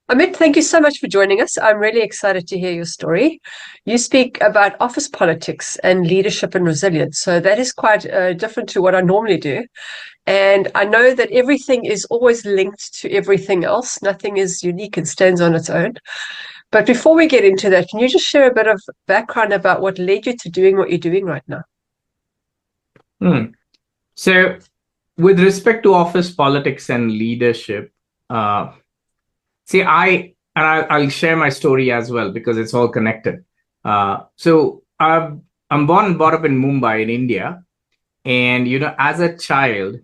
Amit, thank you so much for joining us. I'm really excited to hear your story. You speak about office politics and leadership and resilience. So that is quite different to what I normally do. And I know that everything is always linked to everything else. Nothing is unique and stands on its own. But before we get into that, can you just share a bit of background about what led you to doing what you're doing right now? Hmm. So, with respect to office politics and leadership, uh, see, I'll share my story as well because it's all connected. I'm born and brought up in Mumbai in India, and as a child,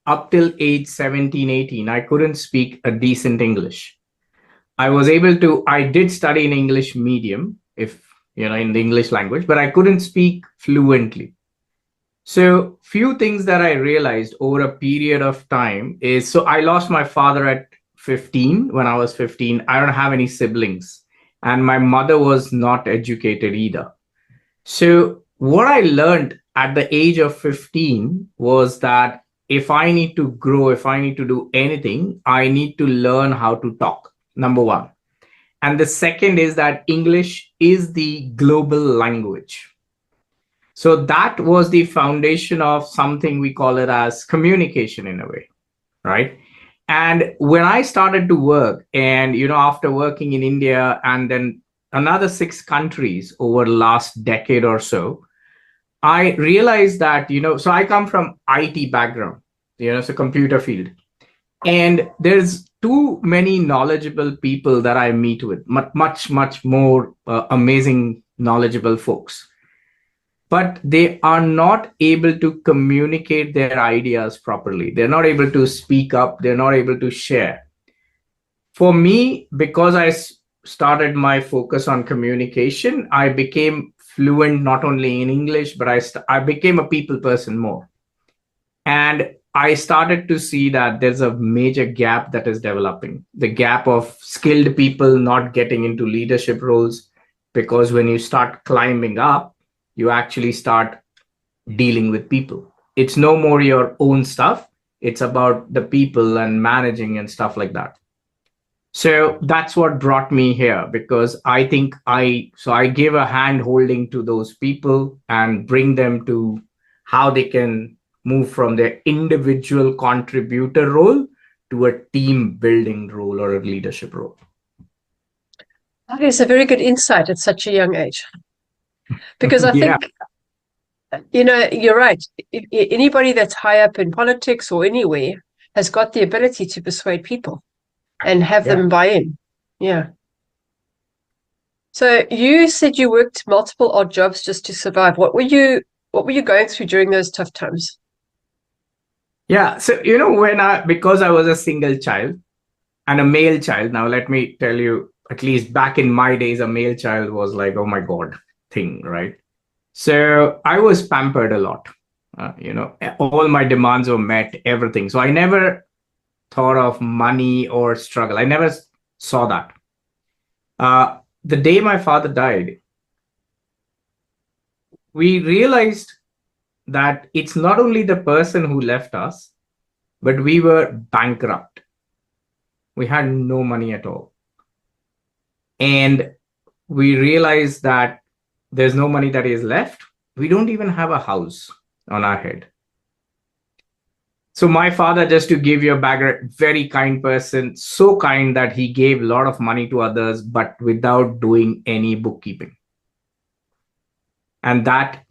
up till age 17, 18, I couldn't speak a decent English. I did study in English medium, if in the English language, but I couldn't speak fluently. So few things that I realized over a period of time is, so I lost my father at 15. When I was 15, I don't have any siblings, and my mother was not educated either. So what I learned at the age of 15 was that if I need to grow, if I need to do anything, I need to learn how to talk, number one. And the second is that English is the global language. So that was the foundation of something we call it as communication in a way, right? And when I started to work, and after working in India and then another six countries over the last decade or so, I realized that, so I come from IT background, so computer field. And there's too many knowledgeable people that I meet with, much more amazing, knowledgeable folks, but they are not able to communicate their ideas properly. They're not able to speak up. They're not able to share. For me, because started my focus on communication, I became fluent not only in English, but I became a people person more. And I started to see that there's a major gap that is developing, the gap of skilled people not getting into leadership roles, because when you start climbing up, you actually start dealing with people. It's no more your own stuff. It's about the people and managing and stuff like that. So that's what brought me here, because I think I give a hand holding to those people and bring them to how they can move from their individual contributor role to a team building role or a leadership role. That is a very good insight at such a young age. Because I Yeah. think, you're right. Anybody that's high up in politics or anywhere has got the ability to persuade people and have Yeah. them buy in. Yeah. So you said you worked multiple odd jobs just to survive. What were you going through during those tough times? Yeah. So, because I was a single child and a male child, now let me tell you, at least back in my days, a male child was like, oh my God, thing, right? So I was pampered a lot. All my demands were met, everything. So I never thought of money or struggle. I never saw that. The day my father died, we realized that it's not only the person who left us, but we were bankrupt. We had no money at all. And we realized that there's no money that is left. We don't even have a house on our head. So my father, just to give you a background, very kind person, so kind that he gave a lot of money to others, but without doing any bookkeeping. And that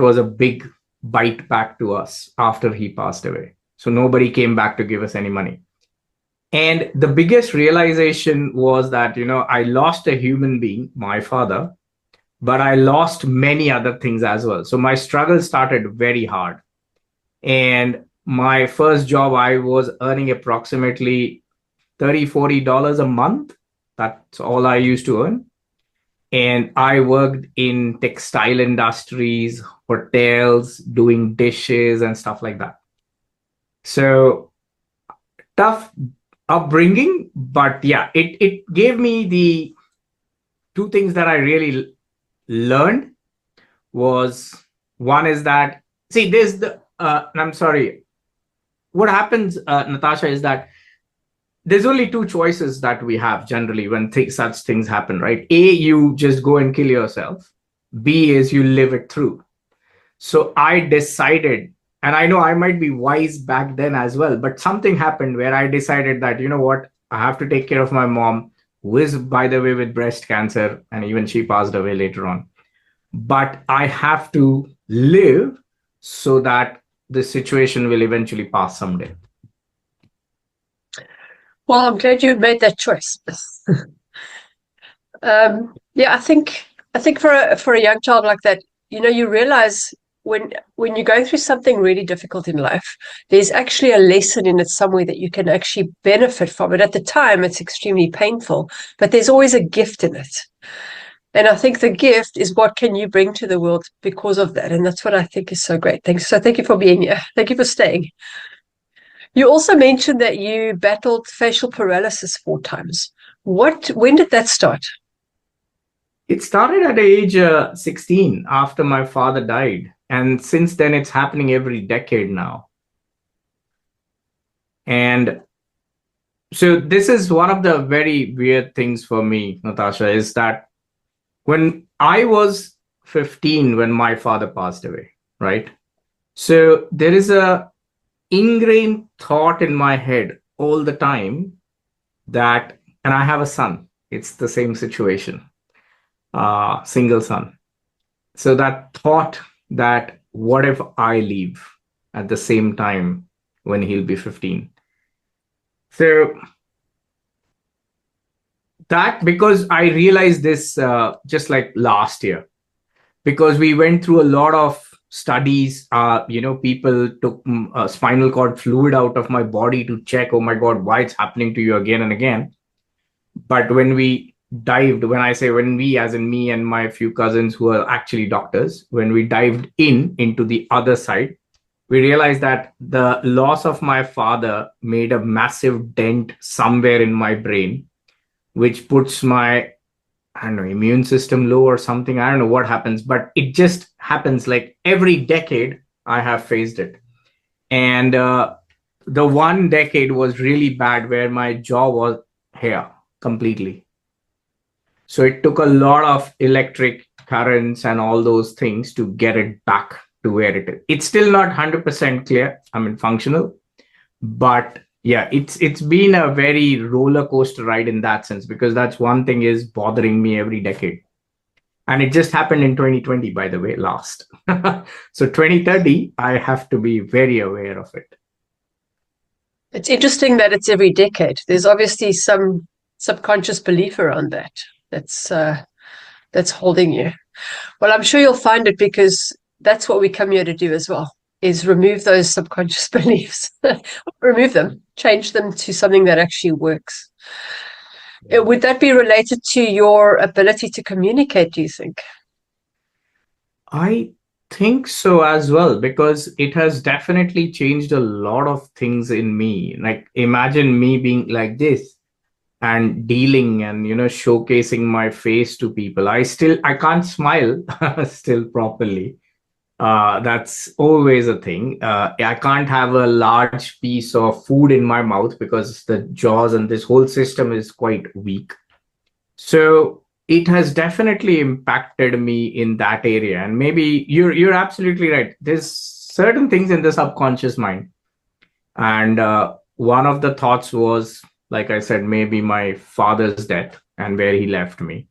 was a big bite back to us after he passed away. So nobody came back to give us any money. And the biggest realization was that, I lost a human being, my father, but I lost many other things as well. So my struggle started very hard. And my first job, I was earning approximately $30-40 a month. That's all I used to earn. And I worked in textile industries, hotels, doing dishes and stuff like that. So tough upbringing, but yeah, it gave me the two things that I really learned was, one is that, see, there's the I'm sorry, what happens, Natasha, is that there's only two choices that we have generally when such things happen, right? A, you just go and kill yourself. B is you live it through. So I decided, and I know I might be wise back then as well, but something happened where I decided that, you know what, I have to take care of my mom, who is, by the way, with breast cancer, and even she passed away later on. But I have to live so that the situation will eventually pass someday. Well, I'm glad you made that choice. Yeah, I think for a young child like that, you realize when you're going through something really difficult in life, there's actually a lesson in it somewhere that you can actually benefit from it. At the time, it's extremely painful, but there's always a gift in it. And I think the gift is what can you bring to the world because of that. And that's what I think is so great. Thanks. So thank you for being here. Thank you for staying. You also mentioned that you battled facial paralysis 4 times. When did that start? It started at age 16 after my father died. And since then, it's happening every decade now. And so this is one of the very weird things for me, Natasha, is that when I was 15, when my father passed away, right? So there is a ingrained thought in my head all the time that, and I have a son, it's the same situation, single son. So that thought that what if I leave at the same time when he'll be 15? So that, because I realized this just like last year, because we went through a lot of studies. People took spinal cord fluid out of my body to check, oh my God, why it's happening to you again and again. But when we dived, when I say when we, as in me and my few cousins who are actually doctors, when we dived into the other side, we realized that the loss of my father made a massive dent somewhere in my brain, which puts my, I don't know, immune system low or something. I don't know what happens, but it just happens like every decade I have faced it. And the one decade was really bad where my jaw was here completely. So it took a lot of electric currents and all those things to get it back to where it is. It's still not 100% clear, I mean, functional, but yeah, it's been a very roller coaster ride in that sense, because that's one thing is bothering me every decade. And it just happened in 2020, by the way, last. So 2030, I have to be very aware of it. It's interesting that it's every decade. There's obviously some subconscious belief around that that's holding you. Well, I'm sure you'll find it, because that's what we come here to do as well, is remove those subconscious beliefs. Remove them, change them to something that actually works. Would that be related to your ability to communicate, do you think? I think so as well, because it has definitely changed a lot of things in me. Like, imagine me being like this and dealing and, showcasing my face to people. I can't smile still properly. That's always a thing. I can't have a large piece of food in my mouth because the jaws and this whole system is quite weak. So it has definitely impacted me in that area. And maybe you're absolutely right. There's certain things in the subconscious mind. And one of the thoughts was, like I said, maybe my father's death and where he left me.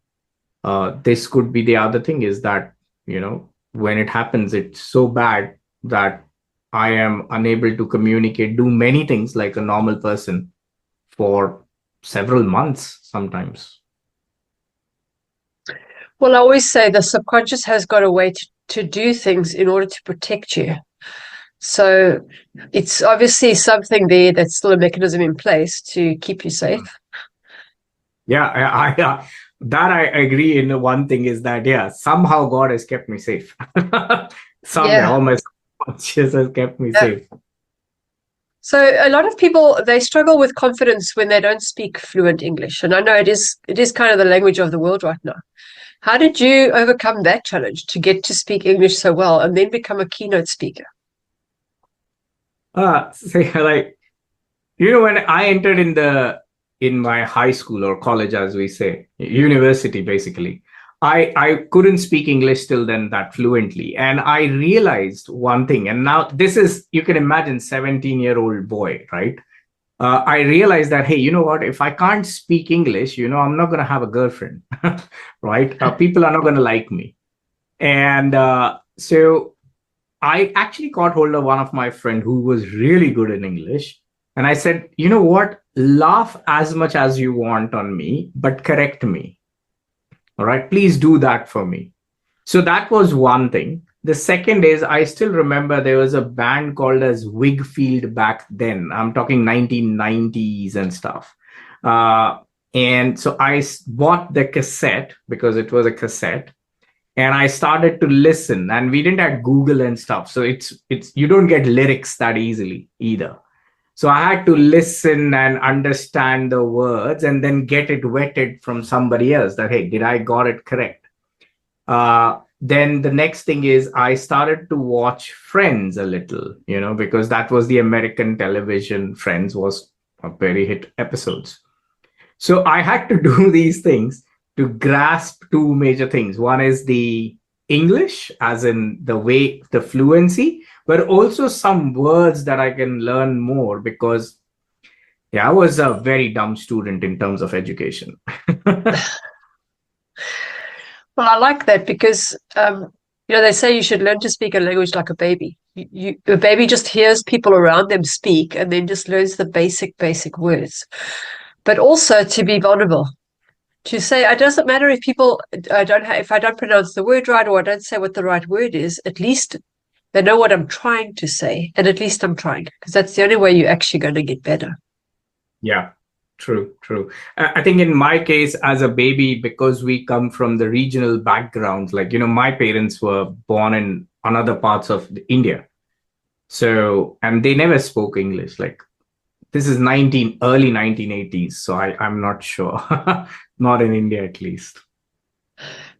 This could be the other thing, is that, when it happens, it's so bad that I am unable to communicate, do many things like a normal person for several months sometimes. Well, I always say the subconscious has got a way to do things in order to protect you. So it's obviously something there that's still a mechanism in place to keep you safe. Yeah, that I agree. In one thing is that, yeah, somehow God has kept me safe. Somehow, all my subconscious has kept me safe. So a lot of people, they struggle with confidence when they don't speak fluent English. And I know it is kind of the language of the world right now. How did you overcome that challenge to get to speak English so well and then become a keynote speaker? Say, like, when I entered in the in my high school or college, as we say, university, basically. I couldn't speak English till then that fluently. And I realized one thing, and now this is, you can imagine 17-year-old boy, right? I realized that, hey, you know what? If I can't speak English, I'm not going to have a girlfriend, right? People are not going to like me. And so I actually caught hold of one of my friend who was really good in English. And I said, you know what? Laugh as much as you want on me, but correct me. All right. Please do that for me. So that was one thing. The second is, I still remember there was a band called as Wigfield back then. I'm talking 1990s and stuff. And so bought the cassette because it was a cassette, and I started to listen. And we didn't have Google and stuff, so it's you don't get lyrics that easily either. So I had to listen and understand the words and then get it vetted from somebody else that, hey, did I got it correct? Then the next thing is I started to watch Friends a little, because that was the American television. Friends was a very hit episodes. So I had to do these things to grasp two major things. One is the English, as in the fluency, but also some words that I can learn more because, yeah, I was a very dumb student in terms of education. Well, I like that because, they say you should learn to speak a language like a baby. A baby just hears people around them speak and then just learns the basic words. But also to be vulnerable, to say it doesn't matter if people if I don't pronounce the word right or I don't say what the right word is. At least they know what I'm trying to say, and at least I'm trying, because that's the only way you're actually going to get better. Yeah, true. I think in my case, as a baby, because we come from the regional backgrounds, like, my parents were born in another parts of India. So, and they never spoke English. Like, this is early 1980s. So I'm not sure. Not in India, at least.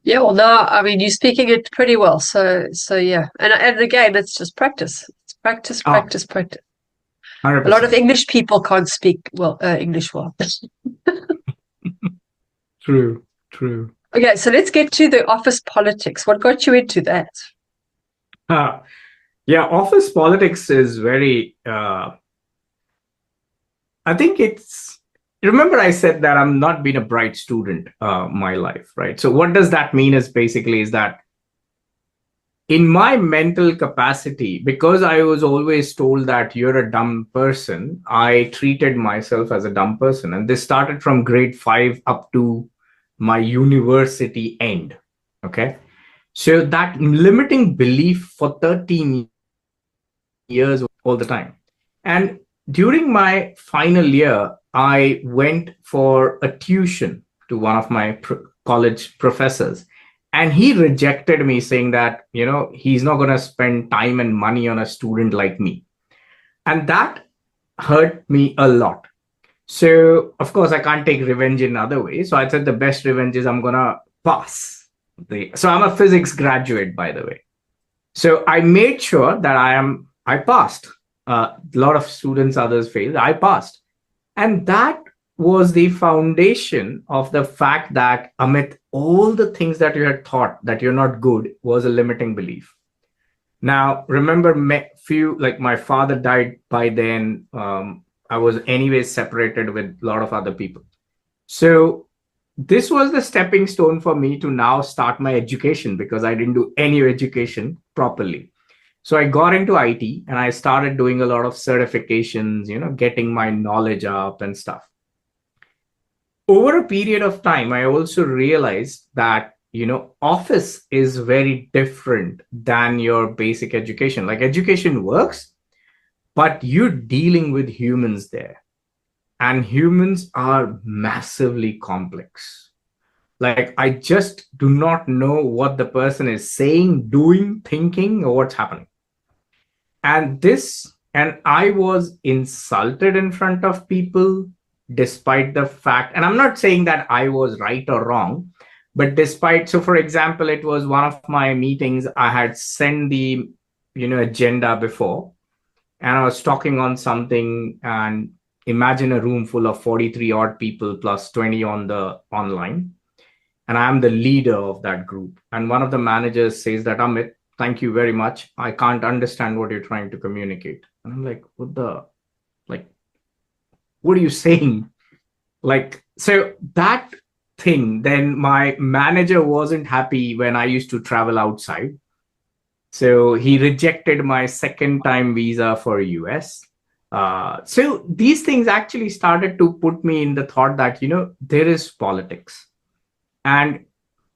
Yeah, well, now, I mean, you're speaking it pretty well. So yeah. And again, it's just practice. It's practice, Oh, practice, practice. A lot of 100%. English people can't speak English well. True. Okay, so let's get to the office politics. What got you into that? Uh, yeah, office politics is very, I think remember I said that I'm not been a bright student my life, right? So what does that mean is that in my mental capacity, because I was always told that you're a dumb person, I treated myself as a dumb person. And this started from grade 5 up to my university end. Okay. So that limiting belief for 13 years all the time. And during my final year, I went for a tuition to one of my college professors. And he rejected me, saying that, he's not going to spend time and money on a student like me. And that hurt me a lot. So, of course, I can't take revenge in other ways. So I said the best revenge is I'm going to pass. So I'm a physics graduate, by the way. So I made sure that I passed. A lot of students, others failed. I passed. And that was the foundation of the fact that, Amit, all the things that you had thought that you're not good was a limiting belief. Now, remember, like my father died by then. I was anyways separated with a lot of other people. So this was the stepping stone for me to now start my education, because I didn't do any education properly. So I got into IT and I started doing a lot of certifications, getting my knowledge up and stuff. Over a period of time, I also realized that, office is very different than your basic education. Like, education works, but you're dealing with humans there. And humans are massively complex. Like, I just do not know what the person is saying, doing, thinking, or what's happening. And I was insulted in front of people, despite the fact, and I'm not saying that I was right or wrong, but so for example, it was one of my meetings, I had sent the, agenda before, and I was talking on something, and imagine a room full of 43 odd people plus 20 on the online, and I'm the leader of that group. And one of the managers says that, Amit, thank you very much. I can't understand what you're trying to communicate. And I'm like, like, what are you saying? Like, so that thing, then my manager wasn't happy when I used to travel outside. So he rejected my second time visa for US. So these things actually started to put me in the thought that, there is politics. And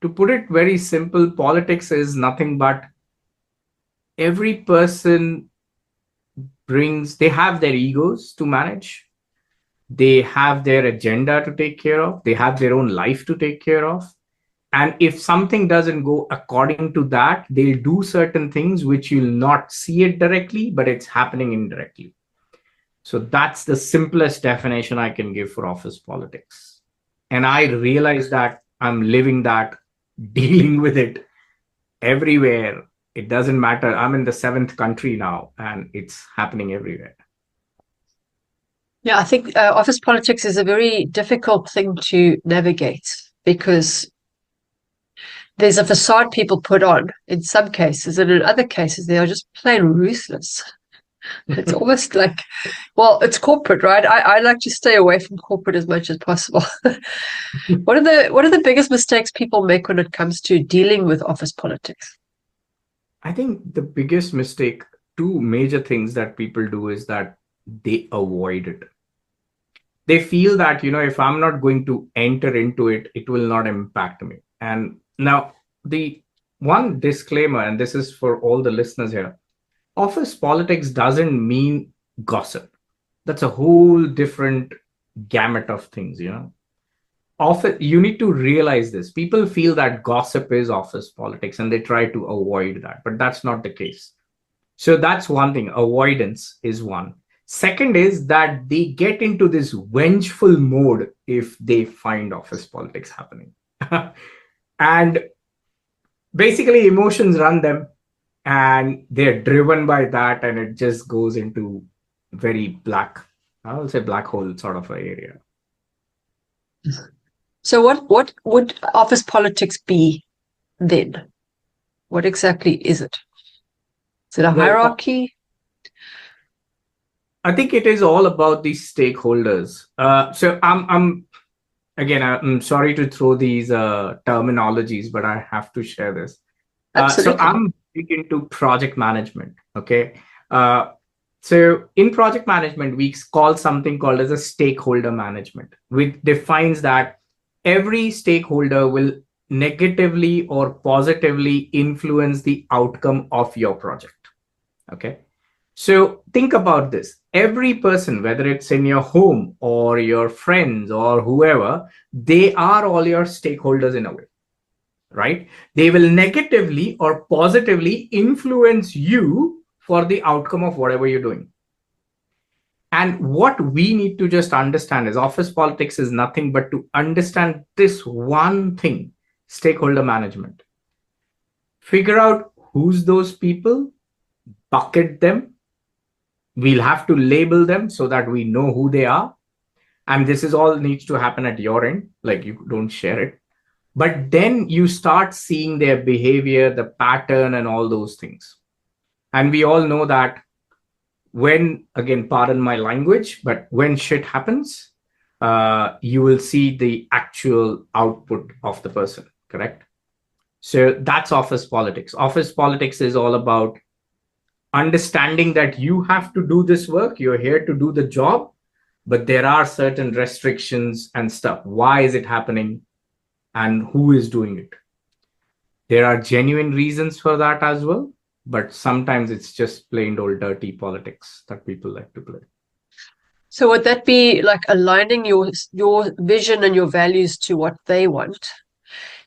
to put it very simple, politics is nothing but every person they have their egos to manage. They have their agenda to take care of. They have their own life to take care of. And if something doesn't go according to that, they'll do certain things which you'll not see it directly, but it's happening indirectly. So that's the simplest definition I can give for office politics. And I realize that I'm living that, dealing with it everywhere. It doesn't matter. I'm in the 7th country now, and it's happening everywhere. Yeah, I think office politics is a very difficult thing to navigate because there's a facade people put on in some cases, and in other cases, they are just plain ruthless. It's almost like, well, it's corporate, right? I like to stay away from corporate as much as possible. What are the biggest mistakes people make when it comes to dealing with office politics? I think the biggest mistake, two major things that people do is that they avoid it. They feel that, if I'm not going to enter into it, it will not impact me. And now the one disclaimer, and this is for all the listeners here, office politics doesn't mean gossip. That's a whole different gamut of things, Office, you need to realize this. People feel that gossip is office politics and they try to avoid that, but that's not the case. So that's one thing. Avoidance is one. Second is that they get into this vengeful mode if they find office politics happening. And basically emotions run them and they're driven by that, and it just goes into very I'll say black hole sort of an area. So what would office politics be then? What exactly is it? Is it a hierarchy? I think it is all about the stakeholders. So I'm sorry to throw these terminologies, but I have to share this. So I'm big into project management. Okay. So in project management, we call something called as a stakeholder management, which defines that every stakeholder will negatively or positively influence the outcome of your project. Okay. So think about this. Every person, whether it's in your home or your friends or whoever, they are all your stakeholders in a way, right? They will negatively or positively influence you for the outcome of whatever you're doing. And what we need to just understand is office politics is nothing but to understand this one thing, stakeholder management. Figure out who's those people, bucket them. We'll have to label them so that we know who they are. And this is all needs to happen at your end, like you don't share it. But then you start seeing their behavior, the pattern, and all those things. And we all know that when, again, pardon my language, but when shit happens, you will see the actual output of the person, correct? So that's office politics. Office politics is all about understanding that you have to do this work, you're here to do the job, but there are certain restrictions and stuff. Why is it happening and who is doing it? There are genuine reasons for that as well, but sometimes it's just plain old dirty politics that people like to play. So would that be like aligning your vision and your values to what they want?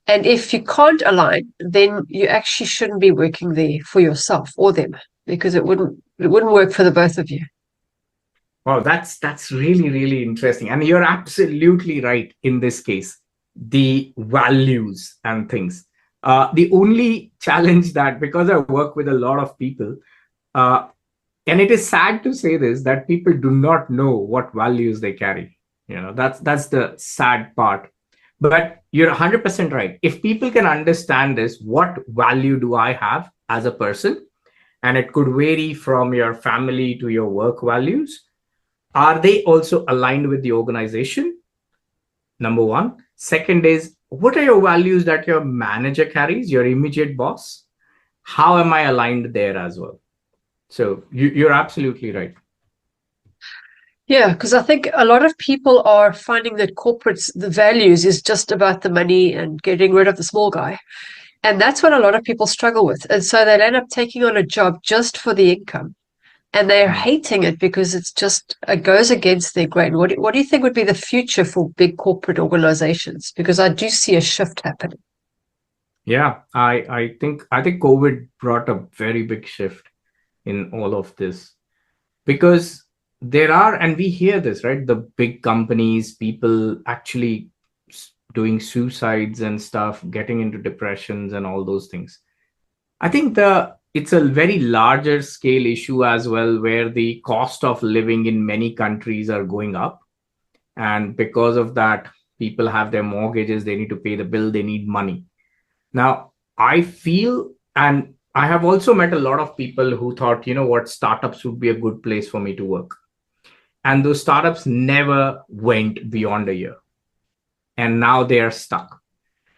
And if you can't align, then you actually shouldn't be working there for yourself or them, because it wouldn't work for the both of you. Wow, that's really, really interesting. And you're absolutely right in this case, the values and things. The only challenge that, because I work with a lot of people, And it is sad to say this, that people do not know what values they carry. That's the sad part. But you're 100% right. If people can understand this, what value do I have as a person? And it could vary from your family to your work values. Are they also aligned with the organization? Number one. Second is, what are your values that your manager carries, your immediate boss? How am I aligned there as well? So you're absolutely right. Yeah, because I think a lot of people are finding that corporates, the values is just about the money and getting rid of the small guy. And that's what a lot of people struggle with. And so they'll end up taking on a job just for the income. And they're hating it because it's just, it goes against their grain. What do you think would be the future for big corporate organizations? Because I do see a shift happening. Yeah, I think COVID brought a very big shift in all of this, because there are, and we hear this, right? The big companies, people actually doing suicides and stuff, getting into depressions and all those things. I think it's a very larger scale issue as well, where the cost of living in many countries are going up. And because of that, people have their mortgages, they need to pay the bill, they need money. Now, I feel, and I have also met a lot of people who thought, what, startups would be a good place for me to work. And those startups never went beyond a year. And now they are stuck.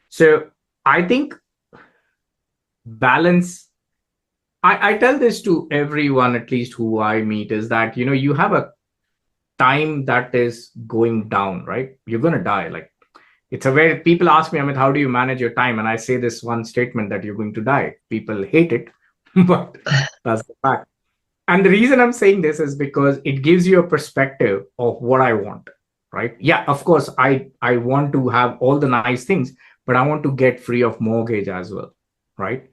So I think balance, I tell this to everyone, at least who I meet, is that, you have a time that is going down, right? You're going to die. Like, it's a very, people ask me, Amit, how do you manage your time? And I say this one statement, that you're going to die. People hate it, but that's the fact. And the reason I'm saying this is because it gives you a perspective of what I want, right? Yeah, of course, I want to have all the nice things, but I want to get free of mortgage as well, right?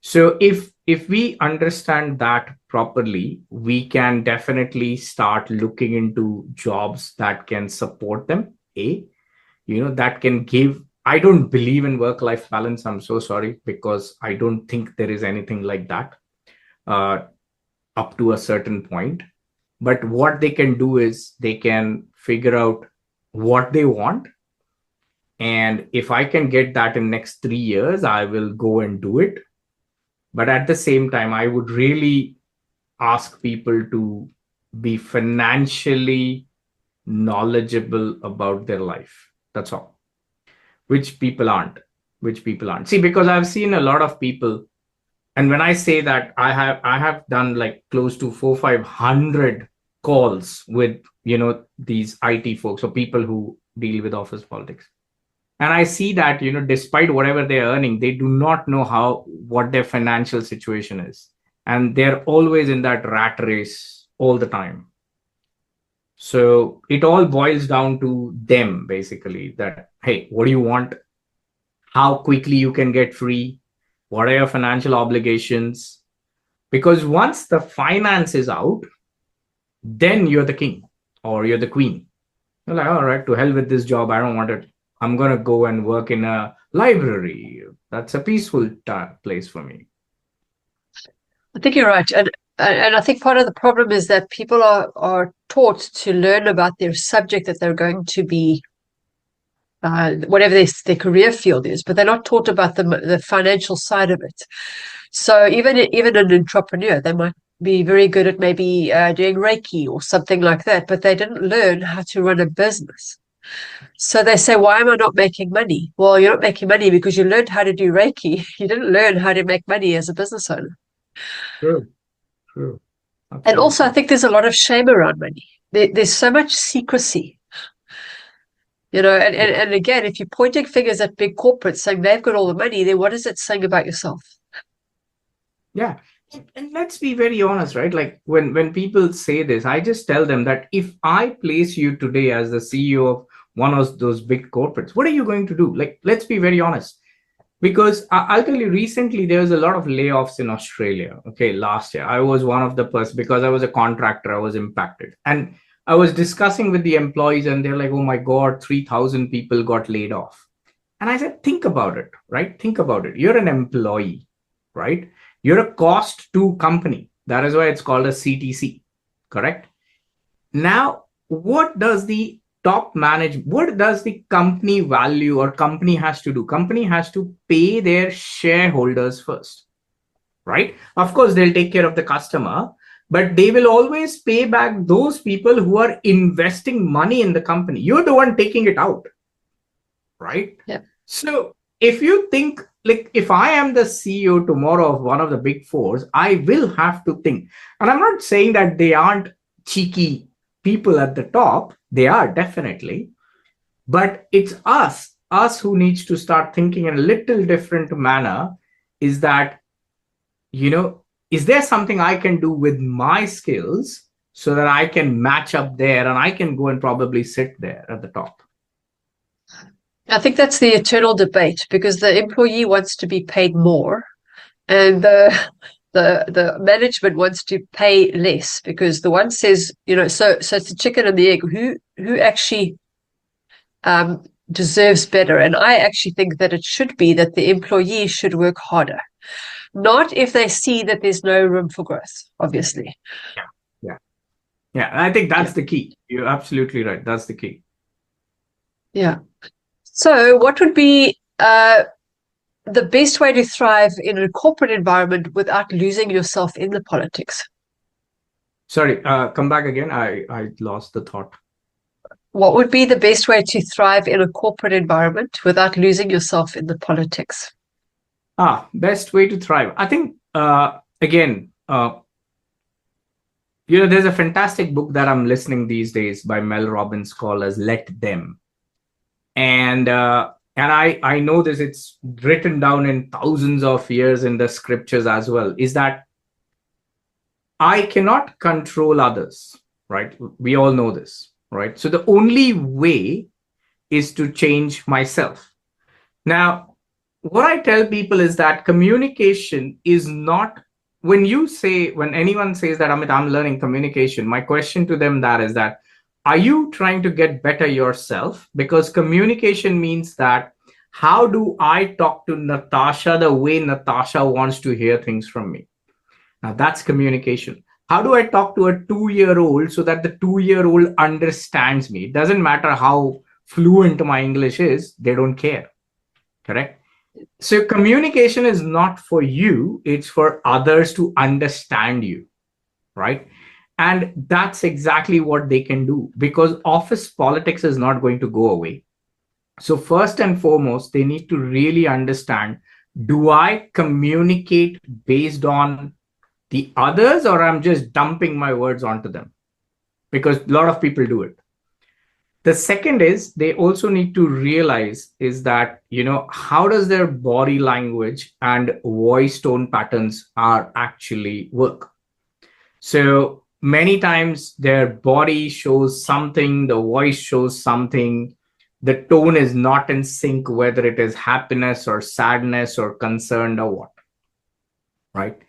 So if we understand that properly, we can definitely start looking into jobs that can support them. That can give. I don't believe in work-life balance. I'm so sorry, because I don't think there is anything like that. Up to a certain point. But what they can do is they can figure out what they want. And if I can get that in next 3 years, I will go and do it. But at the same time, I would really ask people to be financially knowledgeable about their life. That's all. Which people aren't. See, because I've seen a lot of people. And when I say that, I have done like close to 400-500 calls with these IT folks or people who deal with office politics. And I see that despite whatever they're earning, they do not know what their financial situation is, and they're always in that rat race all the time. So it all boils down to them, basically, that, hey, what do you want? How quickly you can get free? What are your financial obligations? Because once the finance is out, then you're the king or you're the queen. You're like, all right, to hell with this job. I don't want it. I'm going to go and work in a library. That's a peaceful place for me. I think you're right. And I think part of the problem is that people are taught to learn about their subject that they're going to be whatever their career field is, but they're not taught about the financial side of it. So even an entrepreneur, they might be very good at maybe doing Reiki or something like that, but they didn't learn how to run a business. So they say, why am I not making money? Well, you're not making money because you learned how to do Reiki. You didn't learn how to make money as a business owner. True. And also, I think there's a lot of shame around money. There's so much secrecy. And again, if you're pointing fingers at big corporates saying they've got all the money, then what is it saying about yourself? Yeah. And let's be very honest, right? Like when people say this, I just tell them that if I place you today as the CEO of one of those big corporates, what are you going to do? Like, let's be very honest. Because I'll tell you, recently there was a lot of layoffs in Australia. Okay, last year I was one of the person, because I was a contractor, I was impacted. And I was discussing with the employees and they're like, oh my God, 3,000 people got laid off. And I said, think about it, right? Think about it. You're an employee, right? You're a cost to company. That is why it's called a CTC, correct? Now, what does the what does the company value or company has to do? Company has to pay their shareholders first, right? Of course, they'll take care of the customer, but they will always pay back those people who are investing money in the company. You're the one taking it out, right? Yeah. So if you think, like, if I am the CEO tomorrow of one of the big fours, I will have to think. And I'm not saying that they aren't cheeky people at the top. They are definitely. But it's us who needs to start thinking in a little different manner. Is that, is there something I can do with my skills so that I can match up there and I can go and probably sit there at the top? I think that's the eternal debate because the employee wants to be paid more and the management wants to pay less because the one says, so it's the chicken and the egg. Who actually deserves better? And I actually think that it should be that the employee should work harder. Not if they see that there's no room for growth, obviously. Yeah. I think that's the key. You're absolutely right. That's the key. Yeah. So what would be the best way to thrive in a corporate environment without losing yourself in the politics? Sorry, come back again. I lost the thought. What would be the best way to thrive in a corporate environment without losing yourself in the politics? Best way to thrive. I think, again, there's a fantastic book that I'm listening these days by Mel Robbins called as Let Them. And I know this, it's written down in thousands of years in the scriptures as well, is that I cannot control others, right? We all know this, right? So the only way is to change myself. Now, what I tell people is that communication is not, when anyone says that, Amit, I'm learning communication, my question to them that is that, are you trying to get better yourself? Because communication means that, how do I talk to Natasha the way Natasha wants to hear things from me? Now that's communication. How do I talk to a 2-year-old so that the 2-year-old understands me? It doesn't matter how fluent my English is, they don't care. Correct? So communication is not for you, it's for others to understand you, right? And that's exactly what they can do, because office politics is not going to go away. So first and foremost, they need to really understand, do I communicate based on the others, or I'm just dumping my words onto them? Because a lot of people do it. The second is, they also need to realize is that, how does their body language and voice tone patterns are actually work? So many times their body shows something, the voice shows something, the tone is not in sync, whether it is happiness or sadness or concerned or what, right?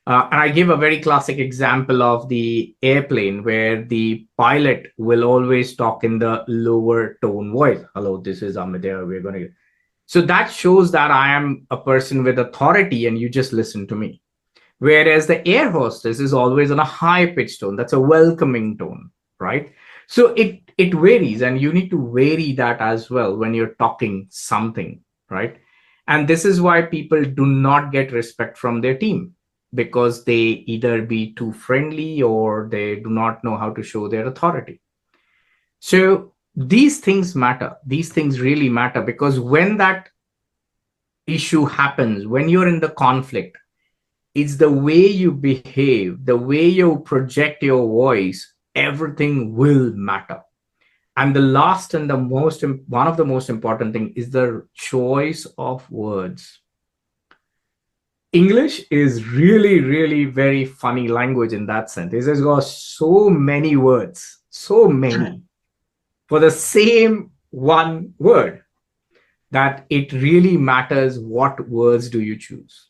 And I give a very classic example of the airplane where the pilot will always talk in the lower tone voice. Hello, this is Amit. We're going to. So that shows that I am a person with authority and you just listen to me. Whereas the air hostess is always on a high pitched tone. That's a welcoming tone, right? So it varies, and you need to vary that as well when you're talking something, right? And this is why people do not get respect from their team, because they either be too friendly or they do not know how to show their authority. So these things matter. These things really matter, because when that issue happens, when you're in the conflict, it's the way you behave, the way you project your voice, everything will matter. And the last and one of the most important thing is the choice of words. English is really, really very funny language in that sense. It has got so many words, so many for the same one word, that it really matters what words do you choose.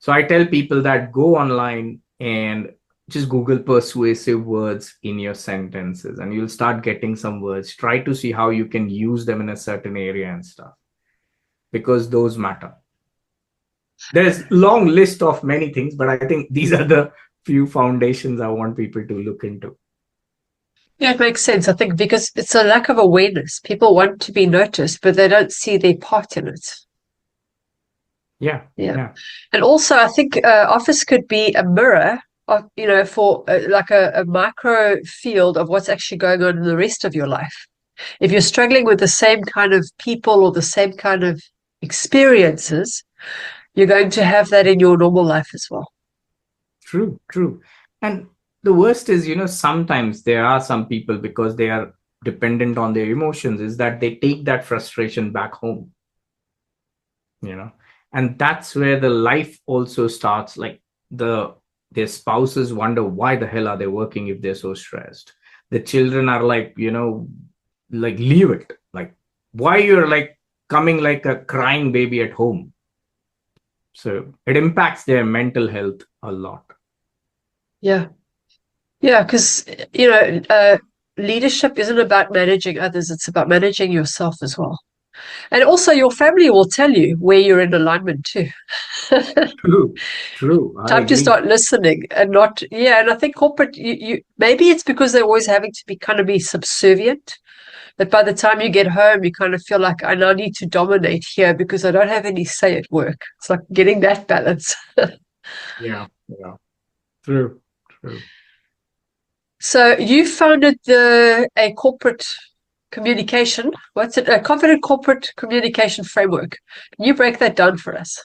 So I tell people that go online and just Google persuasive words in your sentences, and you'll start getting some words. Try to see how you can use them in a certain area and stuff, because those matter. There's long list of many things, but I think these are the few foundations I want people to look into. Yeah, it makes sense. I think because it's a lack of awareness. People want to be noticed, but they don't see their part in it. Yeah, Yeah. yeah. And also, I think office could be a mirror of, for like a micro field of what's actually going on in the rest of your life. If you're struggling with the same kind of people or the same kind of experiences, you're going to have that in your normal life as well. True, true. And the worst is, sometimes there are some people, because they are dependent on their emotions, is that they take that frustration back home, you know. And that's where the life also starts. Like their spouses wonder why the hell are they working if they're so stressed. The children are like, like leave it. Like why you're like coming like a crying baby at home. So it impacts their mental health a lot. Yeah. Yeah, because, leadership isn't about managing others, it's about managing yourself as well. And also, your family will tell you where you're in alignment too. True, true. I Time to agree. start listening and not, yeah. And I think corporate, maybe it's because they're always having to be kind of be subservient. That by the time you get home, you kind of feel like I now need to dominate here because I don't have any say at work. It's like getting that balance. Yeah, yeah. True, true. So you founded a corporate communication. What's it? A confident corporate communication framework. Can you break that down for us?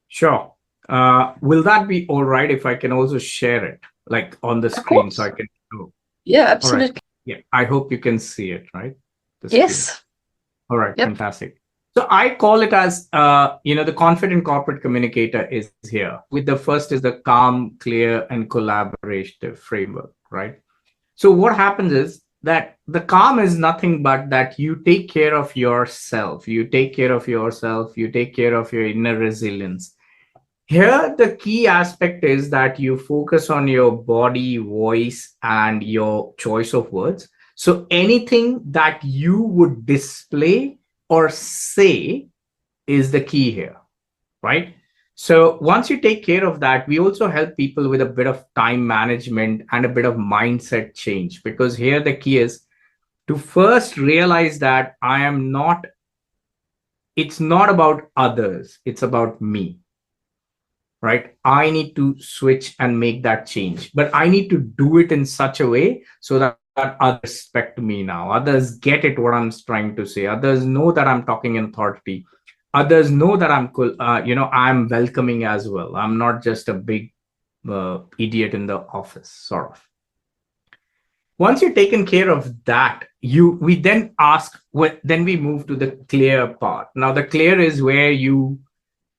Sure. Will that be all right if I can also share it, like on the Of screen, so I course. can? Oh, Yeah, all right. absolutely. Yeah, I hope you can see it, right? The screen. Yes. All right, Yep. fantastic. So I call it as, the confident corporate communicator is here. With the first is the calm, clear, and collaborative framework, right? So what happens is that the calm is nothing but that you take care of yourself. You take care of yourself. You take care of your inner resilience. Here, the key aspect is that you focus on your body, voice, and your choice of words. So anything that you would display or say is the key here, right? So once you take care of that, we also help people with a bit of time management and a bit of mindset change, because here the key is to first realize that it's not about others, it's about me, right? I need to switch and make that change, but I need to do it in such a way so that others respect me now. Others get it, what I'm trying to say. Others know that I'm talking in authority. Others know that I'm cool. I'm welcoming as well. I'm not just a big idiot in the office, sort of. Once you've taken care of that, we then then we move to the clear part. Now, the clear is where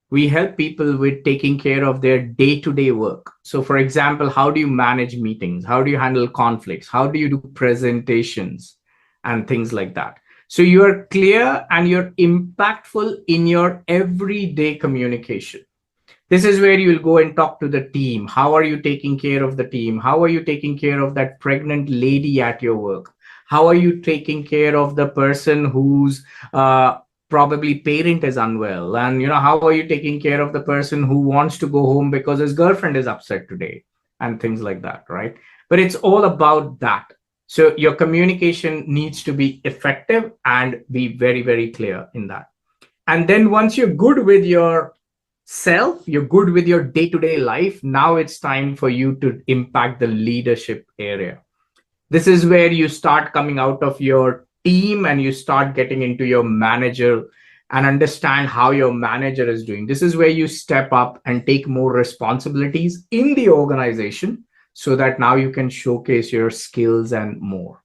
we help people with taking care of their day-to-day work. So for example, how do you manage meetings? How do you handle conflicts? How do you do presentations and things like that? So you're clear and you're impactful in your everyday communication. This is where you will go and talk to the team. How are you taking care of the team? How are you taking care of that pregnant lady at your work? How are you taking care of the person whose probably parent is unwell? And how are you taking care of the person who wants to go home because his girlfriend is upset today, and things like that, right? But it's all about that. So your communication needs to be effective and be very, very clear in that. And then once you're good with your self, you're good with your day-to-day life, now it's time for you to impact the leadership area. This is where you start coming out of your team and you start getting into your manager and understand how your manager is doing. This is where you step up and take more responsibilities in the organization, so that now you can showcase your skills and more.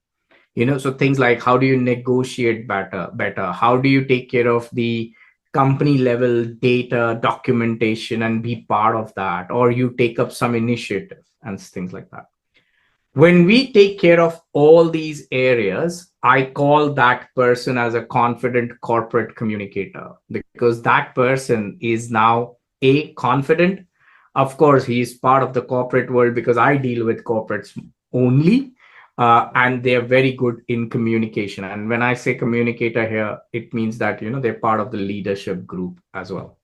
So things like, how do you negotiate better? How do you take care of the company level data documentation and be part of that, or you take up some initiative and things like that. When we take care of all these areas, I call that person as a confident corporate communicator, because that person is now a confident. Of course, he's part of the corporate world because I deal with corporates only, and they're very good in communication. And when I say communicator here, it means that they're part of the leadership group as well.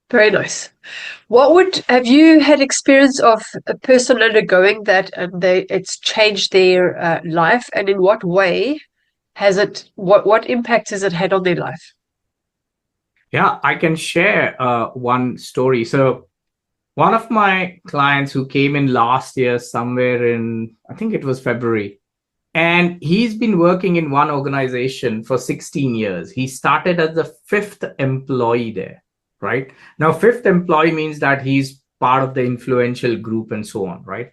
Very nice. What would have you had experience of a person undergoing that and it's changed their life, and in what way has it what impact has it had on their life? Yeah, I can share one story. So one of my clients who came in last year, somewhere in, I think it was February, and he's been working in one organization for 16 years. He started as the fifth employee there, right? Now, fifth employee means that he's part of the influential group and so on, right?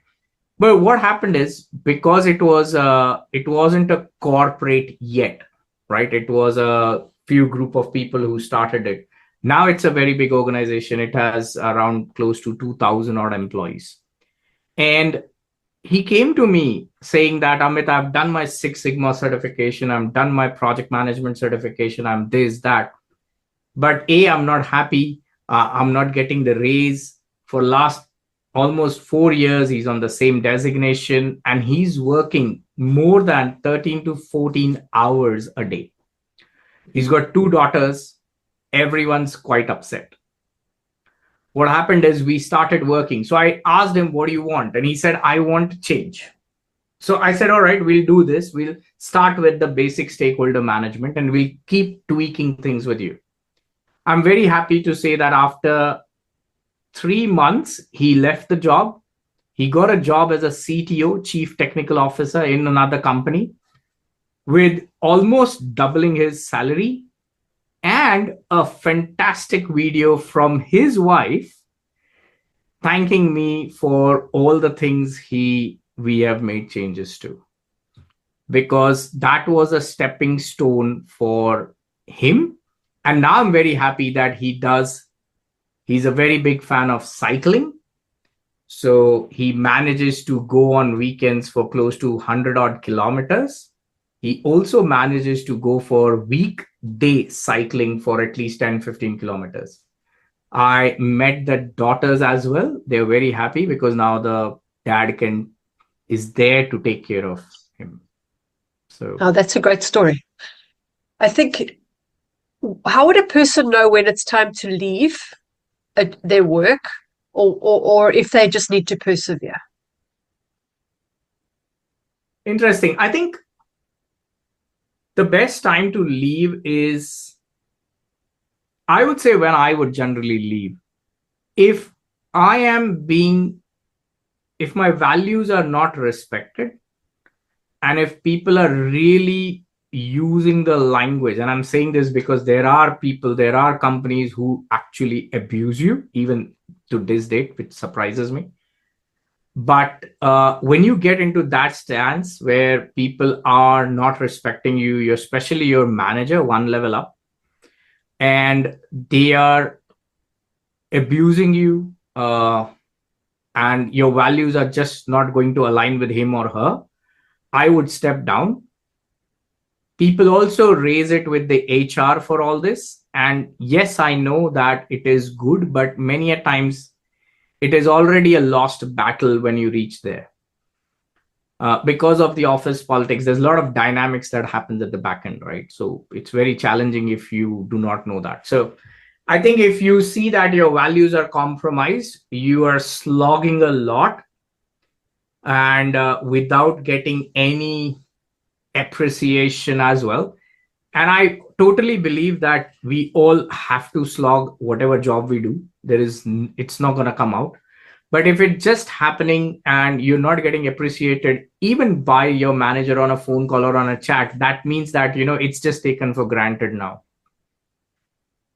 But what happened is, because it wasn't a corporate yet, right? It was a few group of people who started it. Now it's a very big organization. It has around close to 2,000 odd employees. And he came to me saying that, Amit, I've done my Six Sigma certification, I've done my project management certification, I'm this, that. But I'm not happy. I'm not getting the raise. For last almost 4 years, he's on the same designation, and he's working more than 13 to 14 hours a day. He's got two daughters. Everyone's quite upset. What happened is we started working. So I asked him, what do you want? And he said, I want to change. So I said, all right, we'll do this. We'll start with the basic stakeholder management and we'll keep tweaking things with you. I'm very happy to say that after 3 months, he left the job. He got a job as a CTO, Chief Technical Officer, in another company, with almost doubling his salary and a fantastic video from his wife thanking me for all the things we have made changes to, because that was a stepping stone for him. And now I'm very happy that he's a very big fan of cycling. So he manages to go on weekends for close to 100 odd kilometers. He also manages to go for weekday cycling for at least 10, 15 kilometers. I met the daughters as well. They're very happy because now the dad is there to take care of him. So, Oh, that's a great story. I think, how would a person know when it's time to leave their work, or if they just need to persevere? interesting. I think the best time to leave is, I would say, when I would generally leave. If if my values are not respected, and if people are really using the language, and I'm saying this because there are companies who actually abuse you, even to this date, which surprises me. But when you get into that stance where people are not respecting you, especially your manager, one level up, and they are abusing you, and your values are just not going to align with him or her, I would step down. People also raise it with the HR for all this. And yes, I know that it is good, but many a times it is already a lost battle when you reach there. Because of the office politics, there's a lot of dynamics that happens at the back end, right? So it's very challenging if you do not know that. So I think if you see that your values are compromised, you are slogging a lot, and without getting any appreciation as well. And I totally believe that we all have to slog whatever job we do. It's not going to come out. But if it's just happening and you're not getting appreciated even by your manager on a phone call or on a chat, that means that, it's just taken for granted now.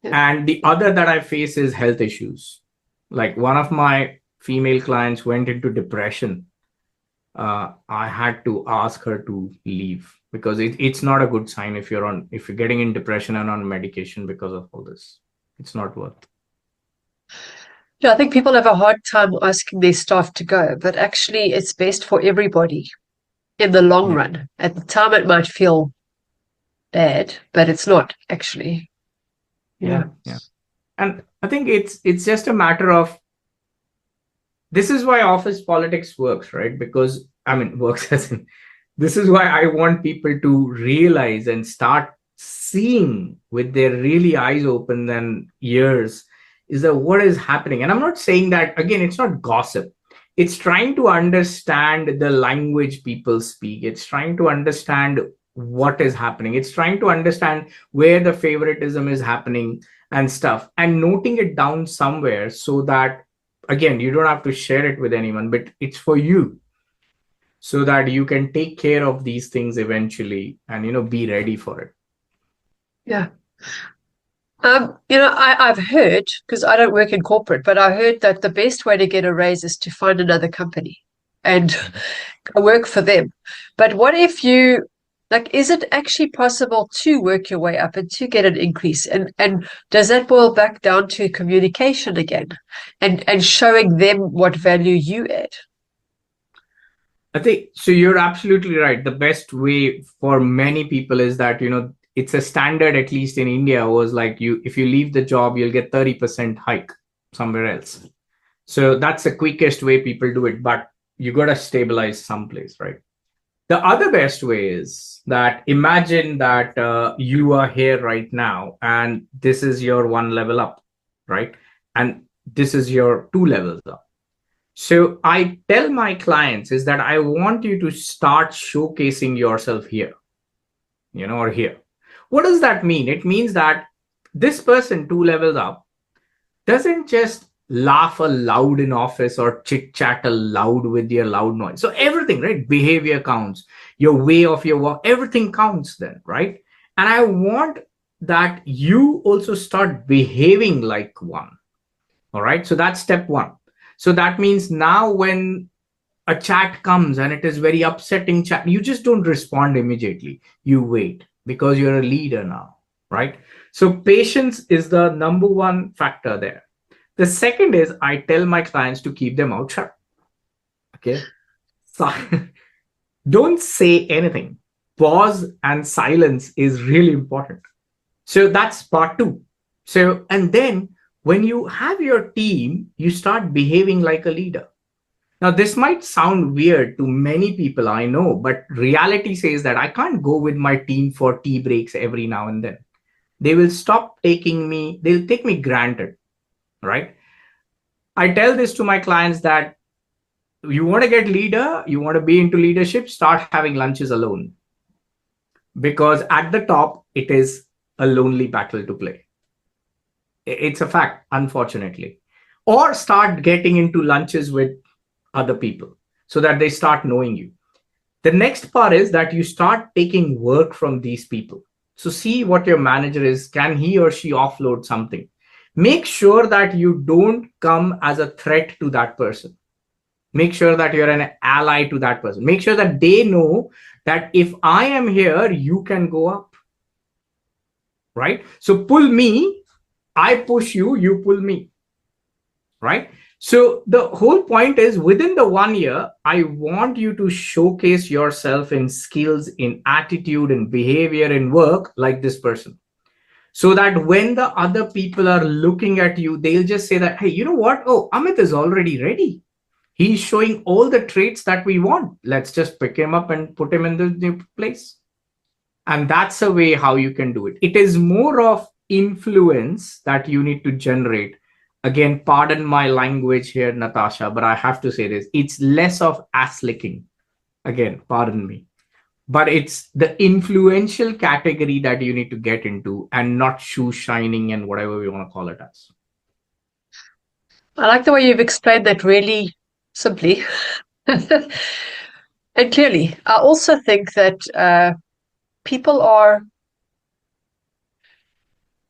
Yeah. And the other that I face is health issues. Like, one of my female clients went into depression. I had to ask her to leave, because it's not a good sign if you're getting in depression and on medication because of all this. It's not worth. Yeah, I think people have a hard time asking their staff to go, but actually it's best for everybody in the long run. At the time it might feel bad, but it's not actually. Yeah. And I think it's just a matter of, this is why office politics works, right? Because, works as in, this is why I want people to realize and start seeing with their really eyes open and ears, is that what is happening. And I'm not saying that, again, it's not gossip. It's trying to understand the language people speak. It's trying to understand what is happening. It's trying to understand where the favoritism is happening and stuff, and noting it down somewhere so that, again, you don't have to share it with anyone, but it's for you, so that you can take care of these things eventually and, be ready for it. Yeah. I've heard, because I don't work in corporate, but I heard that the best way to get a raise is to find another company and work for them. But what if is it actually possible to work your way up and to get an increase? And does that boil back down to communication again and showing them what value you add? I think so. You're absolutely right. The best way for many people is that, it's a standard, at least in India, was like, if you leave the job, you'll get 30% hike somewhere else. So that's the quickest way people do it. But you got to stabilize someplace, right? The other best way is that, imagine that you are here right now and this is your one level up, right? And this is your two levels up. So I tell my clients is that I want you to start showcasing yourself here, or here. What does that mean? It means that this person two levels up doesn't just laugh aloud in office or chit chat aloud with your loud noise. So everything, right? Behavior counts, your way of your work, everything counts then, right? And I want that you also start behaving like one. All right. So that's step one. So that means now when a chat comes and it is very upsetting chat, you just don't respond immediately. You wait, because you're a leader now, right? So patience is the number one factor there. The second is, I tell my clients to keep their mouth shut. Okay. So don't say anything. Pause and silence is really important. So that's part two. So, and then when you have your team, you start behaving like a leader. Now, this might sound weird to many people, I know, but reality says that I can't go with my team for tea breaks every now and then. They will stop taking me, they'll take me granted, right? I tell this to my clients that you want to get leader, you want to be into leadership, start having lunches alone. Because at the top, it is a lonely battle to play. It's a fact, unfortunately. Or start getting into lunches with other people so that they start knowing you. The next part is that you start taking work from these people. So see what your manager is. Can he or she offload something? Make sure that you don't come as a threat to that person. Make sure that you're an ally to that person. Make sure that they know that if I am here, you can go up. Right? So pull me, I push you, you pull me. Right? So the whole point is, within the 1 year, I want you to showcase yourself in skills, in attitude, in behavior, in work like this person. So that when the other people are looking at you, they'll just say that, hey, you know what? Oh, Amit is already ready. He's showing all the traits that we want. Let's just pick him up and put him in the new place. And that's a way how you can do it. It is more of influence that you need to generate. Again, pardon my language here, Natasha, but I have to say this. It's less of ass licking. Again, pardon me. But it's the influential category that you need to get into, and not shoe shining and whatever we want to call it as. I like the way you've explained that really simply and clearly. I also think that people are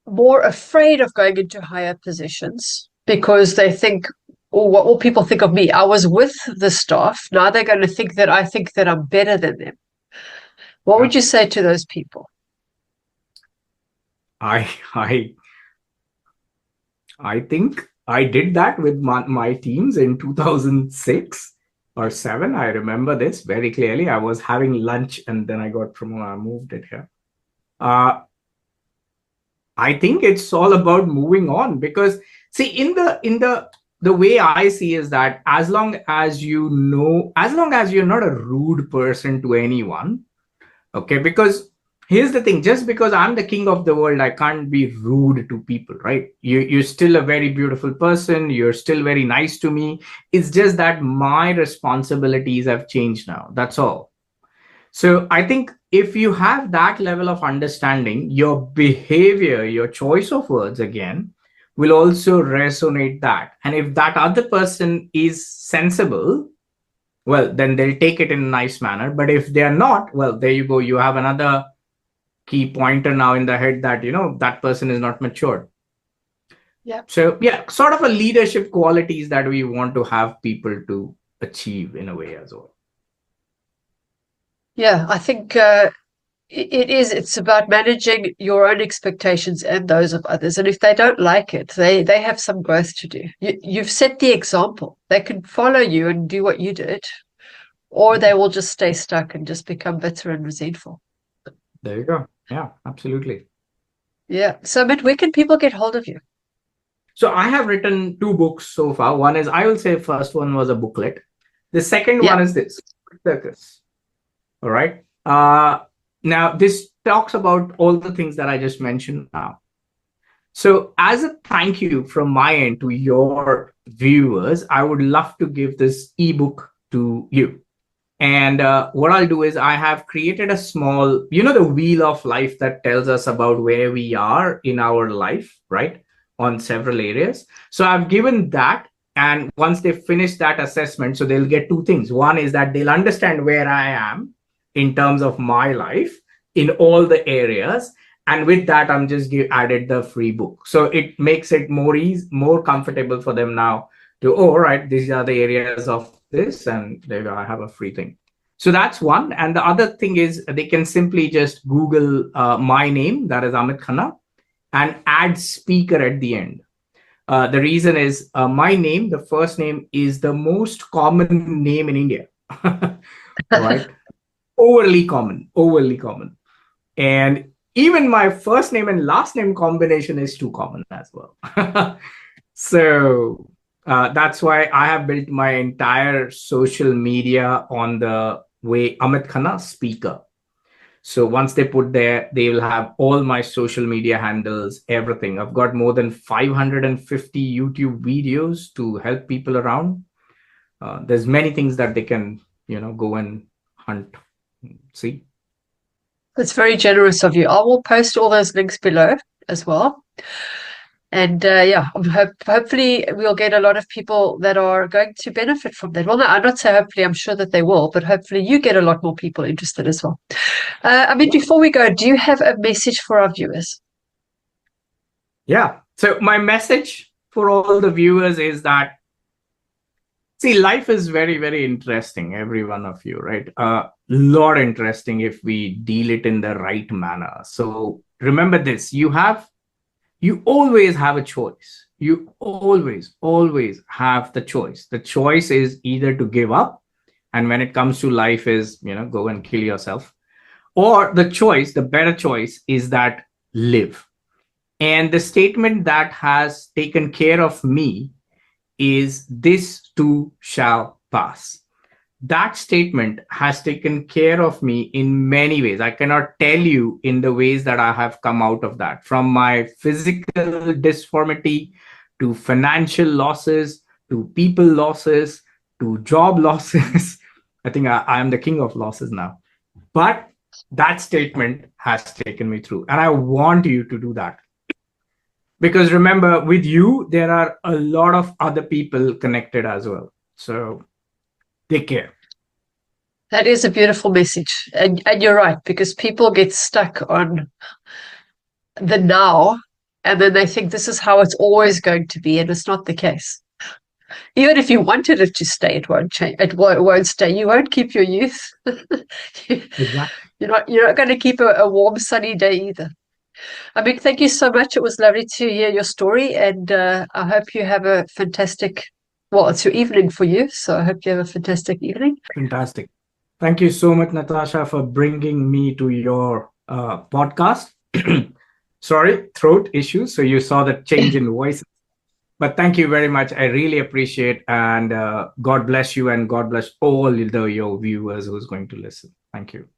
more afraid of going into higher positions because they think, or what will people think of me? I was with the staff. Now they're going to think that I think that I'm better than them. What would you say to those people? I think I did that with my teams in 2006 or 7. I remember this very clearly. I was having lunch and then I got promoted. I moved it here. I think it's all about moving on, because see, in the way I see is that as long as you're not a rude person to anyone, okay, because here's the thing, just because I'm the king of the world, I can't be rude to people, right? You're still a very beautiful person, you're still very nice to me. It's just that my responsibilities have changed now, that's all. So I think if you have that level of understanding, your behavior, your choice of words again will also resonate that. And if that other person is sensible, well, then they'll take it in a nice manner. But if they're not, well, there you go. You have another key pointer now in the head that, that person is not matured. Yeah. So yeah, sort of a leadership qualities that we want to have people to achieve in a way as well. Yeah, I think it's about managing your own expectations and those of others. And if they don't like it, they have some growth to do. You've set the example. They can follow you and do what you did, or they will just stay stuck and just become bitter and resentful. There you go. Yeah, absolutely. Yeah. So, Amit, where can people get hold of you? So I have written 2 books so far. One is, I will say, first one was a booklet. The second one Yeah. is this, Circus. All right. Now this talks about all the things that I just mentioned now. So as a thank you from my end to your viewers, I would love to give this ebook to you. And what I'll do is, I have created a small, the wheel of life that tells us about where we are in our life, right? On several areas. So I've given that. And once they finish that assessment, so they'll get 2 things. One is that they'll understand where I am in terms of my life in all the areas. And with that, I'm just added the free book. So it makes it more comfortable for them now to, oh, all right, these are the areas of this, and there I have a free thing. So that's one. And the other thing is, they can simply just Google my name, that is Amit Khanna, and add speaker at the end. The reason is, my name, the first name, is the most common name in India. Right? Overly common. And even my first name and last name combination is too common as well. So that's why I have built my entire social media on the way Amit Khanna speaker. So once they put there, they will have all my social media handles, everything. I've got more than 550 YouTube videos to help people around. There's many things that they can, go and hunt, see. That's very generous of you. I will post all those links below as well. And yeah, hopefully we'll get a lot of people that are going to benefit from that. Well, no, I'm not saying hopefully, I'm sure that they will, but hopefully you get a lot more people interested as well. I mean, before we go, do you have a message for our viewers? Yeah. So my message for all the viewers is that, see, life is very, very interesting, every one of you, right? Lot interesting if we deal it in the right manner. So remember this, you always have a choice. You always have the choice. The choice is either to give up, and when it comes to life is, go and kill yourself, or the better choice is that live. And the statement that has taken care of me is, this too shall pass. That statement has taken care of me in many ways. I cannot tell you in the ways that I have come out of that, from my physical disformity to financial losses, to people losses, to job losses. I think I am the king of losses now. But that statement has taken me through. And I want you to do that. Because remember, with you, there are a lot of other people connected as well. So take care. That is a beautiful message. And you're right, because people get stuck on the now, and then they think this is how it's always going to be, and it's not the case. Even if you wanted it to stay, it won't change. It won't stay. You won't keep your youth. Exactly. You're not going to keep a warm, sunny day either. I mean, thank you so much. It was lovely to hear your story, and I hope you have a fantastic. Well, it's your evening for you, so I hope you have a fantastic evening. Fantastic. Thank you so much, Natasha, for bringing me to your podcast. Sorry, throat issues. So you saw the change in voice. But thank you very much. I really appreciate, and God bless you, and God bless all your viewers who's going to listen. Thank you.